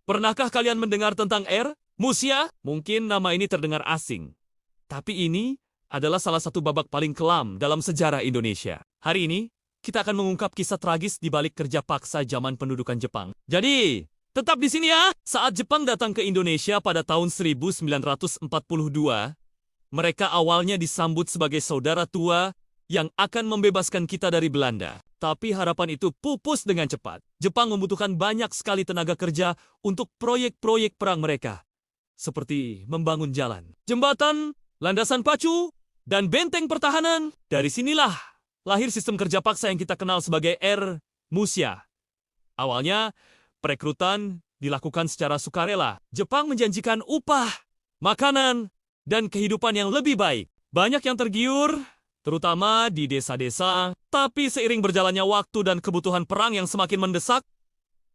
Pernahkah kalian mendengar tentang Air Musia? Mungkin nama ini terdengar asing. Tapi ini adalah salah satu babak paling kelam dalam sejarah Indonesia. Hari ini, kita akan mengungkap kisah tragis di balik kerja paksa zaman pendudukan Jepang. Jadi, tetap di sini ya! Saat Jepang datang ke Indonesia pada tahun 1942, mereka awalnya disambut sebagai saudara tua yang akan membebaskan kita dari Belanda. Tapi harapan itu pupus dengan cepat. Jepang membutuhkan banyak sekali tenaga kerja untuk proyek-proyek perang mereka. Seperti membangun jalan, jembatan, landasan pacu, dan benteng pertahanan. Dari sinilah lahir sistem kerja paksa yang kita kenal sebagai Air Musia. Awalnya, perekrutan dilakukan secara sukarela. Jepang menjanjikan upah, makanan, dan kehidupan yang lebih baik. Banyak yang tergiur, terutama di desa-desa. Tapi seiring berjalannya waktu dan kebutuhan perang yang semakin mendesak,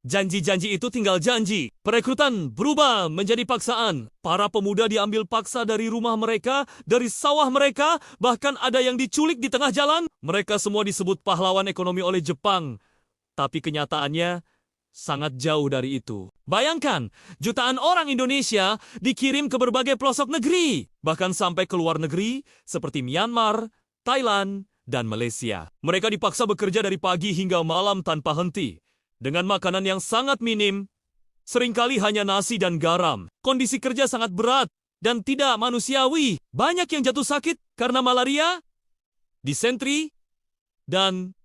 janji-janji itu tinggal janji. Perekrutan berubah menjadi paksaan. Para pemuda diambil paksa dari rumah mereka, dari sawah mereka, bahkan ada yang diculik di tengah jalan. Mereka semua disebut pahlawan ekonomi oleh Jepang. Tapi kenyataannya sangat jauh dari itu. Bayangkan, jutaan orang Indonesia dikirim ke berbagai pelosok negeri, bahkan sampai ke luar negeri seperti Myanmar, Thailand, dan Malaysia. Mereka dipaksa bekerja dari pagi hingga malam tanpa henti, dengan makanan yang sangat minim, seringkali hanya nasi dan garam. Kondisi kerja sangat berat dan tidak manusiawi. Banyak yang jatuh sakit karena malaria, disentri, dan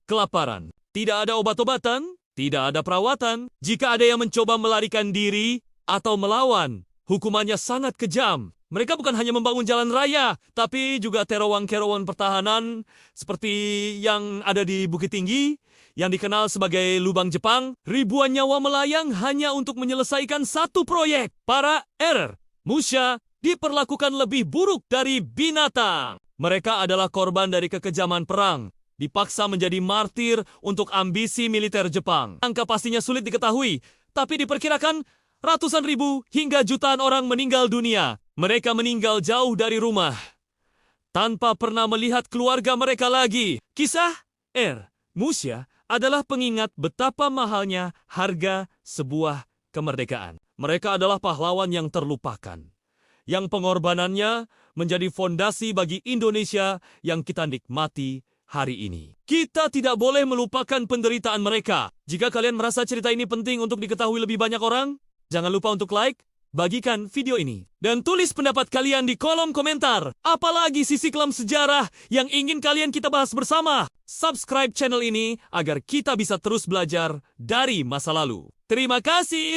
kelaparan. Tidak ada obat-obatan, tidak ada perawatan. Jika ada yang mencoba melarikan diri atau melawan, hukumannya sangat kejam. Mereka bukan hanya membangun jalan raya, tapi juga terowong-kerowong pertahanan seperti yang ada di Bukit Tinggi, yang dikenal sebagai Lubang Jepang. Ribuan nyawa melayang hanya untuk menyelesaikan satu proyek. Para Air Musia diperlakukan lebih buruk dari binatang. Mereka adalah korban dari kekejaman perang, dipaksa menjadi martir untuk ambisi militer Jepang. Angka pastinya sulit diketahui, tapi diperkirakan ratusan ribu hingga jutaan orang meninggal dunia. Mereka meninggal jauh dari rumah, tanpa pernah melihat keluarga mereka lagi. Kisah Air Musia adalah pengingat betapa mahalnya harga sebuah kemerdekaan. Mereka adalah pahlawan yang terlupakan, yang pengorbanannya menjadi fondasi bagi Indonesia yang kita nikmati hari ini. Kita tidak boleh melupakan penderitaan mereka. Jika kalian merasa cerita ini penting untuk diketahui lebih banyak orang, jangan lupa untuk like, bagikan video ini, dan tulis pendapat kalian di kolom komentar. Apalagi sisi kelam sejarah yang ingin kalian kita bahas bersama. Subscribe channel ini agar kita bisa terus belajar dari masa lalu. Terima kasih.